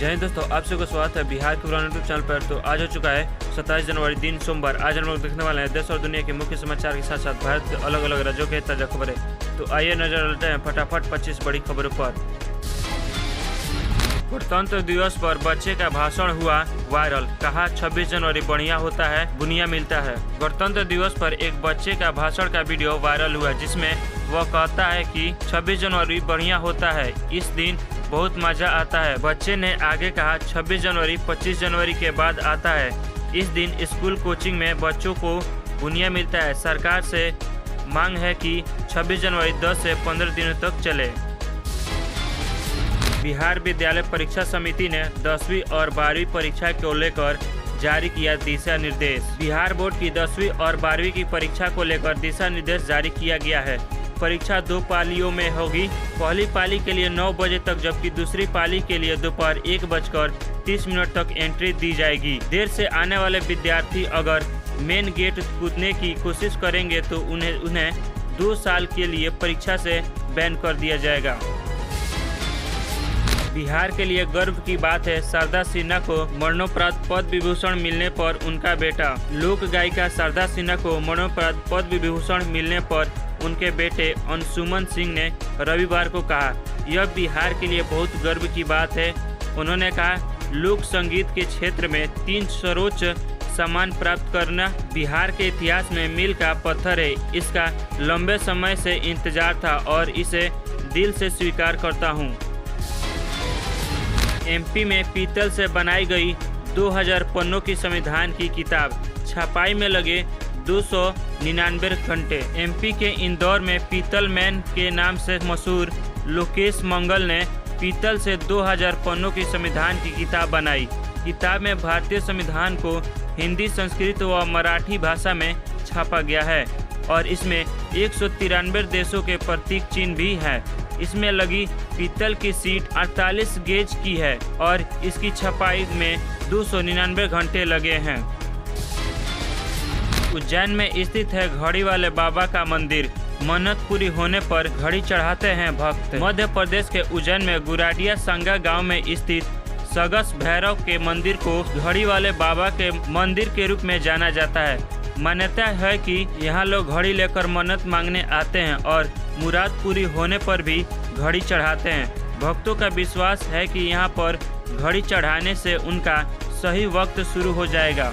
जय हिंद दोस्तों, आप सबको स्वागत है बिहार के पुराने यूट्यूब चैनल पर। तो आज हो चुका है 27 जनवरी दिन सोमवार। आज हम लोग देखने वाले हैं देश और दुनिया के मुख्य समाचार के साथ साथ भारत के अलग अलग राज्यों के ताजा खबरें। तो आइए नजर डालते हैं फटाफट 25 बड़ी खबरों पर। गणतंत्र दिवस पर बच्चे का भाषण हुआ वायरल, कहा 26 जनवरी बढ़िया होता है, दुनिया मिलता है। गणतंत्र दिवस पर एक बच्चे का भाषण का वीडियो वायरल हुआ जिसमें वह कहता है कि 26 जनवरी बढ़िया होता है, इस दिन बहुत मजा आता है। बच्चे ने आगे कहा 26 जनवरी 25 जनवरी के बाद आता है, इस दिन स्कूल कोचिंग में बच्चों को दुनिया मिलता है। सरकार से मांग है कि 26 जनवरी 10 से 15 दिनों तक चले। बिहार विद्यालय परीक्षा समिति ने 10वीं और 12वीं परीक्षा को लेकर जारी किया दिशा निर्देश। बिहार बोर्ड की 10वीं और 12वीं की परीक्षा को लेकर दिशा निर्देश जारी किया गया है। परीक्षा 2 पालियों में होगी। पहली पाली के लिए 9 बजे तक, जबकि दूसरी पाली के लिए दोपहर 1:30 तक एंट्री दी जाएगी। देर से आने वाले विद्यार्थी अगर मेन गेट कूदने की कोशिश करेंगे तो उन्हें 2 साल के लिए परीक्षा से बैन कर दिया जाएगा। बिहार के लिए गर्व की बात है, शारदा सिन्हा को मरणोपरांत पद्म विभूषण मिलने पर उनका बेटा। लोक गायिका शारदा सिन्हा को मरणोपरांत पद्म विभूषण मिलने पर उनके बेटे अंशुमन सिंह ने रविवार को कहा, यह बिहार के लिए बहुत गर्व की बात है। उन्होंने कहा, लोक संगीत के क्षेत्र में 3 सर्वोच्च सम्मान प्राप्त करना बिहार के इतिहास में मील का पत्थर है। इसका लंबे समय से इंतजार था और इसे दिल से स्वीकार करता हूँ। एमपी में पीतल से बनाई गई 2000 पन्नों की संविधान की किताब, छपाई में लगे 299 घंटे। एमपी के इंदौर में पीतल मैन के नाम से मशहूर लोकेश मंगल ने पीतल से 2000 पन्नों की संविधान की किताब बनाई। किताब में भारतीय संविधान को हिंदी, संस्कृत व मराठी भाषा में छापा गया है और इसमें 193 देशों के प्रतीक चिन्ह भी है। इसमें लगी पीतल की सीट 48 गेज की है और इसकी छपाई में 299 घंटे लगे हैं। उज्जैन में स्थित है घड़ी वाले बाबा का मंदिर, मन्नत पूरी होने पर घड़ी चढ़ाते हैं भक्त। मध्य प्रदेश के उज्जैन में गुराडिया संगा गांव में स्थित सगस भैरव के मंदिर को घड़ी वाले बाबा के मंदिर के रूप में जाना जाता है। मान्यता है कि यहाँ लोग घड़ी लेकर मन्नत मांगने आते हैं और मुराद पूरी होने पर भी घड़ी चढ़ाते हैं। भक्तों का विश्वास है कि यहाँ पर घड़ी चढ़ाने से उनका सही वक्त शुरू हो जाएगा।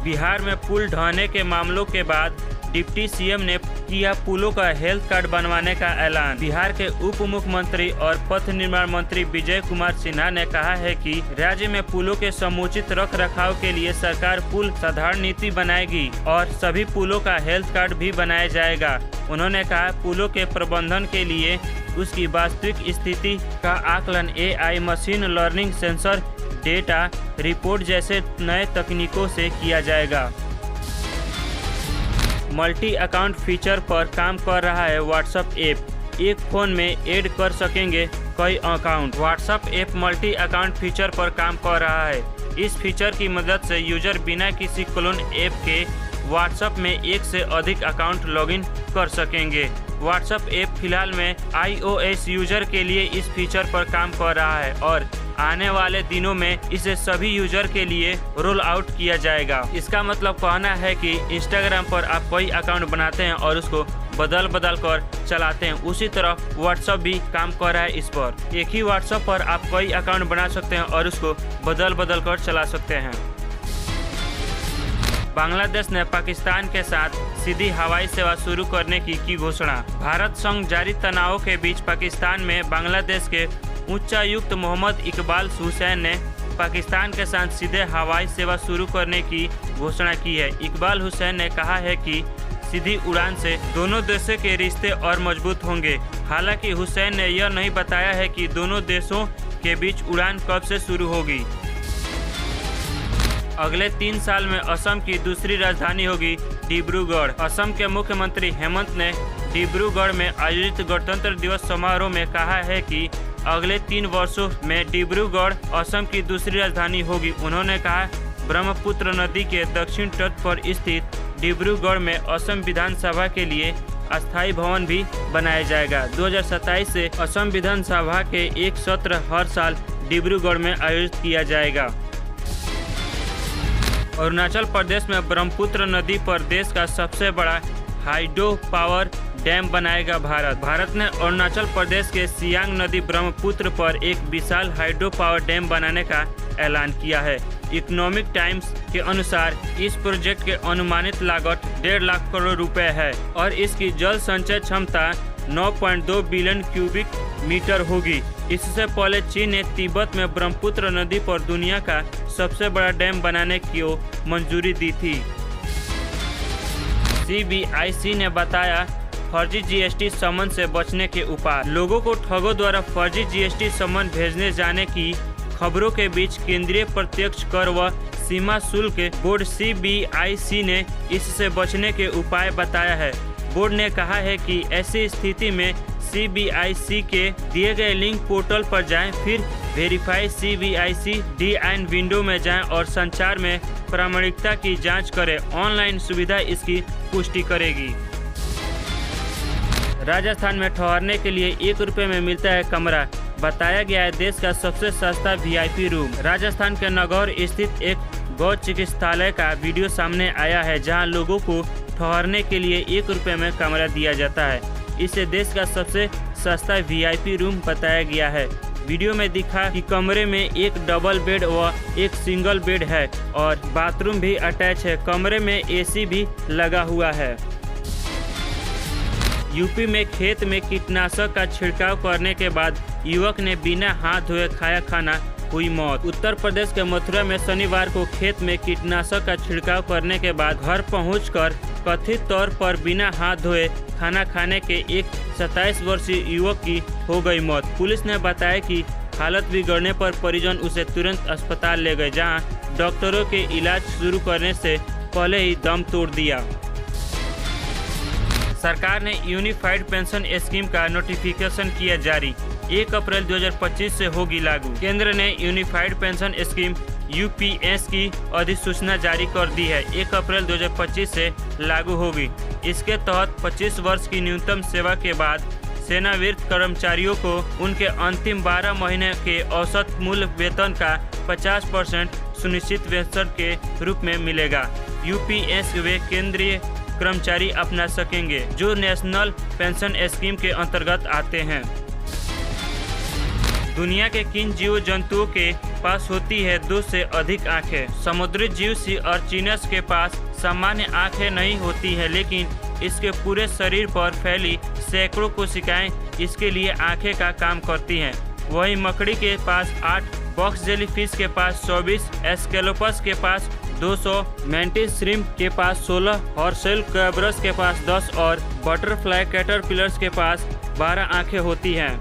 बिहार में पुल ढहने के मामलों के बाद डिप्टी सीएम ने किया पुलों का हेल्थ कार्ड बनवाने का ऐलान। बिहार के उप मुख्यमंत्री और पथ निर्माण मंत्री विजय कुमार सिन्हा ने कहा है कि राज्य में पुलों के समुचित रख रखाव के लिए सरकार पुल सुधार नीति बनाएगी और सभी पुलों का हेल्थ कार्ड भी बनाया जाएगा। उन्होंने कहा, पुलों के प्रबंधन के लिए उसकी वास्तविक स्थिति का आकलन AI machine learning, sensor data report जैसे नए तकनीकों से किया जाएगा। मल्टी अकाउंट फीचर पर काम कर रहा है व्हाट्सएप ऐप। एक फोन में ऐड कर सकेंगे कई account. WhatsApp app multi account feature पर काम कर रहा है। इस फीचर की मदद से यूजर बिना किसी क्लोन ऐप के व्हाट्सएप में एक से अधिक अकाउंट लॉगिन कर सकेंगे। व्हाट्सएप ऐप फिलहाल में iOS यूजर के लिए इस फीचर पर काम कर रहा है और आने वाले दिनों में इसे सभी यूजर के लिए रोल आउट किया जाएगा। इसका मतलब कहना है कि इंस्टाग्राम पर आप कोई अकाउंट बनाते हैं और उसको बदल कर चलाते हैं, उसी तरह व्हाट्सएप भी काम कर रहा है इस पर। एक ही व्हाट्सएप पर आप कोई अकाउंट बना सकते हैं और उसको बदल कर चला सकते हैं। बांग्लादेश ने पाकिस्तान के साथ सीधी हवाई सेवा शुरू करने की घोषणा। भारत संग जारी तनावों के बीच पाकिस्तान में बांग्लादेश के उच्चायुक्त मोहम्मद इकबाल हुसैन ने पाकिस्तान के साथ सीधे हवाई सेवा शुरू करने की घोषणा की है। इकबाल हुसैन ने कहा है कि सीधी उड़ान से दोनों देशों के रिश्ते और मजबूत होंगे। हालांकि हुसैन ने यह नहीं बताया है कि दोनों देशों के बीच उड़ान कब से शुरू होगी। अगले 3 साल में असम की दूसरी राजधानी होगी डिब्रूगढ़। असम के मुख्यमंत्री हेमंत ने डिब्रूगढ़ में आयोजित गणतंत्र दिवस समारोह में कहा है कि अगले 3 वर्षों में डिब्रूगढ़ असम की दूसरी राजधानी होगी। उन्होंने कहा, ब्रह्मपुत्र नदी के दक्षिण तट पर स्थित डिब्रूगढ़ में असम विधानसभा के लिए अस्थायी भवन भी बनाया जाएगा। 2027 से असम विधानसभा के एक सत्र हर साल डिब्रूगढ़ में आयोजित किया जाएगा। अरुणाचल प्रदेश में ब्रह्मपुत्र नदी पर देश का सबसे बड़ा हाइड्रो पावर डैम बनाएगा भारत। भारत ने अरुणाचल प्रदेश के सियांग नदी ब्रह्मपुत्र पर एक विशाल हाइड्रो पावर डैम बनाने का ऐलान किया है। इकोनॉमिक टाइम्स के अनुसार इस प्रोजेक्ट के अनुमानित लागत 1.5 लाख करोड़ रुपए है और इसकी जल संचय क्षमता 9.2 बिलियन क्यूबिक मीटर होगी। इससे पहले चीन ने तिब्बत में ब्रह्मपुत्र नदी पर दुनिया का सबसे बड़ा डैम बनाने की मंजूरी दी थी। CBIC ने बताया फर्जी GST समन से बचने के उपाय। लोगों को ठगों द्वारा फर्जी GST समन भेजने जाने की खबरों के बीच केंद्रीय प्रत्यक्ष कर व सीमा शुल्क बोर्ड CBIC ने इससे बचने के उपाय बताया है। बोर्ड ने कहा है कि ऐसी स्थिति में CBIC के दिए गए लिंक पोर्टल पर जाएं, फिर वेरीफाई CBIC DN विंडो में जाएं और संचार में प्रामाणिकता की जांच करें। ऑनलाइन सुविधा इसकी पुष्टि करेगी। राजस्थान में ठहरने के लिए 1 रुपये में मिलता है कमरा। बताया गया है देश का सबसे सस्ता VIP रूम। राजस्थान के नागौर स्थित एक गौ चिकित्सालय का वीडियो सामने आया है, जहां लोगों को ठहरने के लिए 1 रुपये में कमरा दिया जाता है। इसे देश का सबसे सस्ता VIP रूम बताया गया है। वीडियो में दिखा कि कमरे में एक डबल बेड व एक सिंगल बेड है और बाथरूम भी अटैच है। कमरे में AC भी लगा हुआ है। यूपी में खेत में कीटनाशक का छिड़काव करने के बाद युवक ने बिना हाथ धोए खाया खाना, हुई मौत। उत्तर प्रदेश के मथुरा में शनिवार को खेत में कीटनाशक का छिड़काव करने के बाद घर पहुंचकर कथित तौर पर बिना हाथ धोए खाना खाने के एक 27 वर्षीय युवक की हो गई मौत। पुलिस ने बताया कि हालत बिगड़ने पर परिजन उसे तुरंत अस्पताल ले गए, जहां डॉक्टरों के इलाज शुरू करने से पहले ही दम तोड़ दिया। सरकार ने यूनिफाइड पेंशन स्कीम का नोटिफिकेशन किया जारी। 1 अप्रैल 2025 से होगी लागू। केंद्र ने यूनिफाइड पेंशन स्कीम UPS की अधिसूचना जारी कर दी है। 1 अप्रैल 2025 से लागू होगी। इसके तहत 25 वर्ष की न्यूनतम सेवा के बाद सेवानिवृत्त कर्मचारियों को उनके अंतिम 12 महीने के औसत मूल वेतन का 50% सुनिश्चित वेतन के रूप में मिलेगा। UPS वे केंद्रीय कर्मचारी अपना सकेंगे जो नेशनल पेंशन स्कीम के अंतर्गत आते हैं। दुनिया के किन जीव जंतुओं के पास होती है 2 से अधिक आंखें? समुद्री जीव सी अर्चिनस के पास सामान्य आंखें नहीं होती है, लेकिन इसके पूरे शरीर पर फैली सैकड़ों कोशिकाएं इसके लिए आंखें का काम करती हैं। वहीं मकड़ी के पास 8, बॉक्स जेलीफिश के पास 24, एस्केलोपस के पास 200, मैंटिस श्रिम्प के पास 16, हॉर्सेल क्रैबरस के पास 10 और बटरफ्लाई कैटरपिलर्स के पास 12 आंखें होती हैं।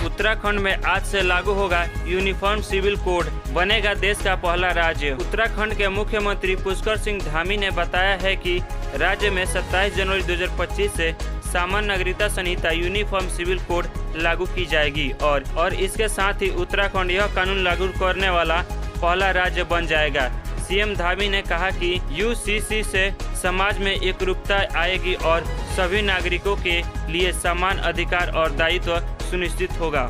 उत्तराखंड में आज से लागू होगा यूनिफॉर्म सिविल कोड, बनेगा देश का पहला राज्य। उत्तराखंड के मुख्यमंत्री पुष्कर सिंह धामी ने बताया है कि राज्य में 27 जनवरी 2025 से सामान्य नागरिकता संहिता यूनिफॉर्म सिविल कोड लागू की जाएगी और इसके साथ ही उत्तराखंड यह कानून लागू करने वाला पहला राज्य बन जाएगा। CM धामी ने कहा कि UCC से समाज में एकरूपता आएगी और सभी नागरिकों के लिए समान अधिकार और दायित्व सुनिश्चित होगा।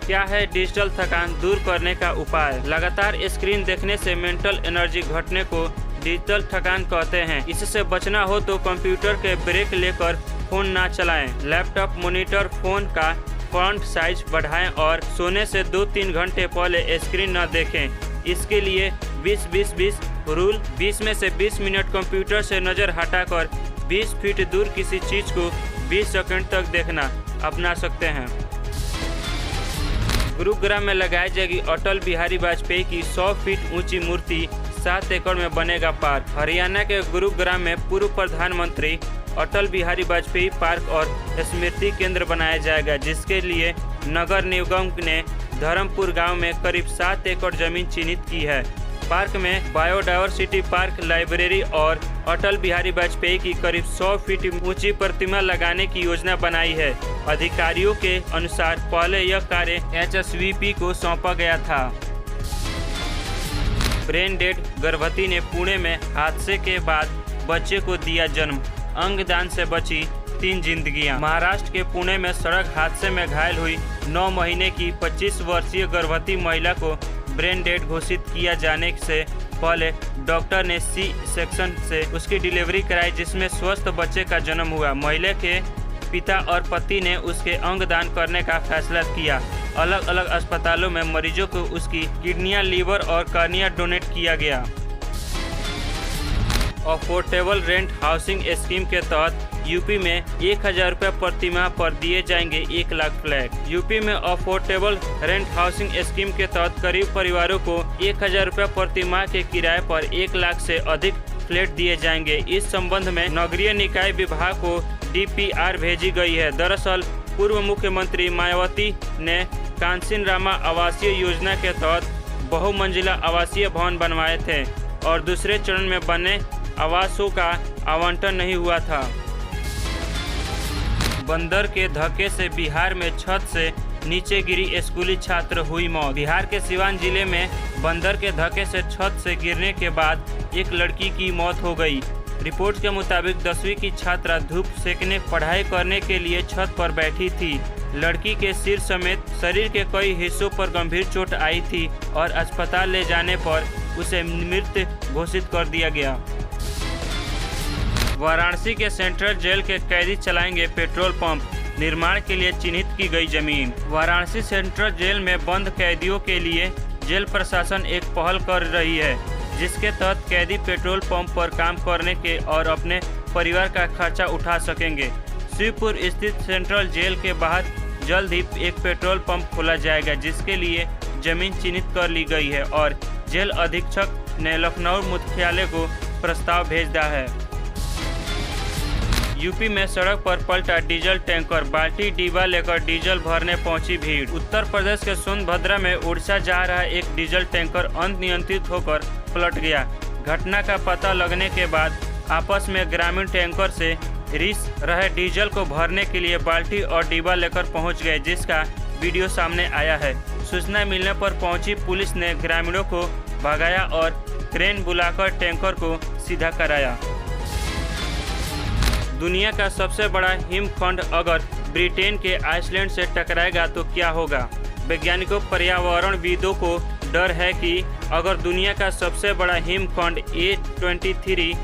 क्या है डिजिटल थकान दूर करने का उपाय? लगातार स्क्रीन देखने से मेंटल एनर्जी घटने को डिजिटल थकान कहते हैं। इससे बचना हो तो कंप्यूटर के ब्रेक लेकर फोन ना चलाएं। लैपटॉप, मॉनिटर, फोन का फॉन्ट साइज बढ़ाएं और सोने से 2-3 घंटे पहले स्क्रीन न देखें। इसके लिए 20-20-20 रूल, 20 में से 20 मिनट कंप्यूटर से नज़र हटाकर 20 फीट दूर किसी चीज़ को 20 सेकंड तक देखना अपना सकते हैं। गुरुग्राम में लगाई जाएगी अटल बिहारी वाजपेयी की 100 फीट ऊंची मूर्ति, 7 एकड़ में बनेगा पार्क। हरियाणा के गुरुग्राम में पूर्व प्रधानमंत्री अटल बिहारी वाजपेयी पार्क और स्मृति केंद्र बनाया जाएगा, जिसके लिए नगर निगम ने धर्मपुर गांव में करीब 7 एकड़ जमीन चिन्हित की है। पार्क में बायोडायवर्सिटी पार्क, लाइब्रेरी और अटल बिहारी वाजपेयी की करीब 100 फीट ऊंची प्रतिमा लगाने की योजना बनाई है। अधिकारियों के अनुसार पहले यह कार्य HSVP को सौंपा गया था। ब्रेन डेड गर्भवती ने पुणे में हादसे के बाद बच्चे को दिया जन्म, अंगदान से बची 3 जिंदगियां। महाराष्ट्र के पुणे में सड़क हादसे में घायल हुई 9 महीने की 25 वर्षीय गर्भवती महिला को ब्रेन डेड घोषित किया जाने से पहले डॉक्टर ने सी सेक्शन से उसकी डिलीवरी कराई, जिसमें स्वस्थ बच्चे का जन्म हुआ। महिला के पिता और पति ने उसके अंगदान करने का फैसला किया। अलग अलग अस्पतालों में मरीजों को उसकी किडनियां, लीवर और कार्निया डोनेट किया गया। अफोर्डेबल रेंट हाउसिंग स्कीम के तहत यूपी में 1000 रुपये प्रति माह पर दिए जाएंगे 1 लाख फ्लैट। यूपी में अफोर्डेबल रेंट हाउसिंग स्कीम के तहत गरीब परिवारों को 1000 रुपये प्रति माह के किराए पर 1 लाख से अधिक फ्लैट दिए जाएंगे। इस संबंध में नगरीय निकाय विभाग को DPR भेजी गई है। दरअसल पूर्व मुख्यमंत्री मायावती ने कांसीन रामा आवासीय योजना के तहत बहुमंजिला आवासीय भवन बनवाए थे और दूसरे चरण में बने आवासों का आवंटन नहीं हुआ था। बंदर के धक्के से बिहार में छत से नीचे गिरी स्कूली छात्र हुई मौत। बिहार के सिवान जिले में बंदर के धक्के से छत से गिरने के बाद एक लड़की की मौत हो गई। रिपोर्ट के मुताबिक 10वीं की छात्रा धूप सेकने पढ़ाई करने के लिए छत पर बैठी थी। लड़की के सिर समेत शरीर के कई हिस्सों पर गंभीर चोट आई थी और अस्पताल ले जाने पर उसे मृत घोषित कर दिया गया। वाराणसी के सेंट्रल जेल के कैदी चलाएंगे पेट्रोल पंप, निर्माण के लिए चिन्हित की गई जमीन। वाराणसी सेंट्रल जेल में बंद कैदियों के लिए जेल प्रशासन एक पहल कर रही है, जिसके तहत कैदी पेट्रोल पंप पर काम करने के और अपने परिवार का खर्चा उठा सकेंगे। शिवपुर स्थित सेंट्रल जेल के बाहर जल्द ही एक पेट्रोल पंप खोला जाएगा, जिसके लिए जमीन चिन्हित कर ली गई है और जेल अधीक्षक ने लखनऊ मुख्यालय को प्रस्ताव भेज दिया है। यूपी में सड़क पर पलटा डीजल टैंकर, बाल्टी डिब्बा लेकर डीजल भरने पहुंची भीड़। उत्तर प्रदेश के सोनभद्रा में उड़ीसा जा रहा एक डीजल टैंकर अनियंत्रित होकर पलट गया। घटना का पता लगने के बाद आपस में ग्रामीण टैंकर से रिस रहे डीजल को भरने के लिए बाल्टी और डिब्बा लेकर पहुंच गए, जिसका वीडियो सामने आया है। सूचना मिलने पर पहुंची पुलिस ने ग्रामीणों को भगाया और क्रेन बुलाकर टैंकर को सीधा कराया। दुनिया का सबसे बड़ा हिमखंड अगर ब्रिटेन के आइसलैंड से टकराएगा तो क्या होगा? वैज्ञानिकों पर्यावरणविदों को डर है कि अगर दुनिया का सबसे बड़ा हिमखंड A23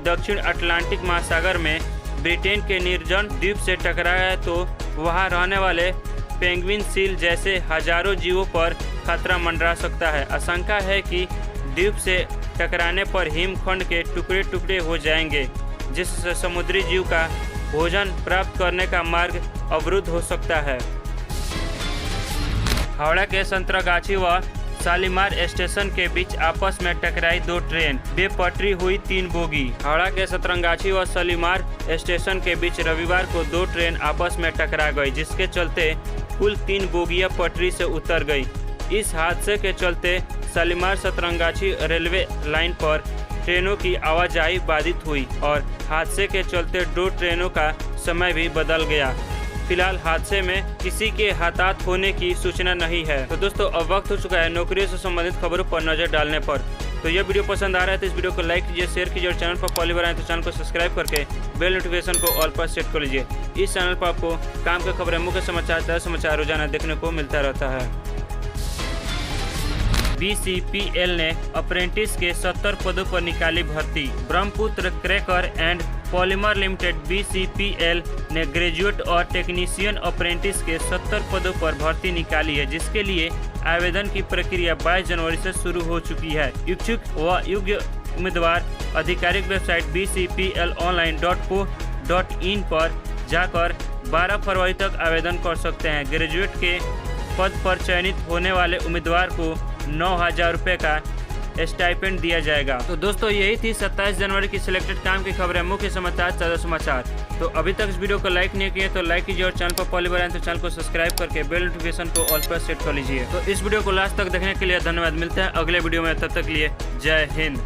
दक्षिण अटलांटिक महासागर में ब्रिटेन के निर्जन द्वीप से टकराया तो वहां रहने वाले पेंगुइन, सील जैसे हजारों जीवों पर खतरा मंडरा सकता है। आशंका है कि द्वीप से टकराने पर हिमखंड के टुकड़े टुकड़े हो जाएंगे, जिससे समुद्री जीव का भोजन प्राप्त करने का मार्ग अवरुद्ध हो सकता है। हावड़ा के संतरागाछी व शालीमार स्टेशन के बीच आपस में टकराई 2 ट्रेन, बेपटरी हुई 3 बोगी। हावड़ा के संतरागाछी व शालीमार स्टेशन के बीच रविवार को 2 ट्रेन आपस में टकरा गई, जिसके चलते कुल 3 बोगियां पटरी से उतर गई। इस हादसे के चलते शालीमार संतरागाछी रेलवे लाइन पर ट्रेनों की आवाजाही बाधित हुई और हादसे के चलते 2 ट्रेनों का समय भी बदल गया। फिलहाल हादसे में किसी के हताहत होने की सूचना नहीं है। तो दोस्तों, अब वक्त हो चुका है नौकरियों से संबंधित खबरों पर नजर डालने पर। तो यह वीडियो पसंद आ रहा है तो इस वीडियो को लाइक कीजिए, शेयर कीजिए और चैनल पर पहली बार आए तो चैनल को सब्सक्राइब करके बेल नोटिफिकेशन को ऑल पर सेट कर लीजिए। इस चैनल पर आपको काम की खबरें, मुख्य समाचार, ताज़ा समाचार रोजाना देखने को मिलता रहता है। BCPL ने अप्रेंटिस के 70 पदों पर निकाली भर्ती। Brahmaputra cracker and polymer limited BCPL ने ग्रेजुएट और टेक्नीशियन अप्रेंटिस के 70 पदों पर भर्ती निकाली है, जिसके लिए आवेदन की प्रक्रिया 22 जनवरी से शुरू हो चुकी है। इच्छुक व योग्य उम्मीदवार आधिकारिक वेबसाइट bcplonline.co.in पर जाकर 12 फरवरी तक आवेदन कर सकते हैं। ग्रेजुएट के पद पर चयनित होने वाले उम्मीदवार को 9,000 रुपये का स्टाइपेंड दिया जाएगा। तो दोस्तों, यही थी 27 जनवरी की सिलेक्टेड काम की खबरें, मुख्य समाचार, ताज़ा समाचार। तो अभी तक इस वीडियो को लाइक नहीं किए तो लाइक कीजिए और चैनल पर पहली बार आए तो चैनल को सब्सक्राइब करके बेल नोटिफिकेशन को ऑल पर सेट कर लीजिए। तो इस वीडियो को लास्ट तक देखने के लिए धन्यवाद। मिलते हैं अगले वीडियो में, तब तक लिए जय हिंद।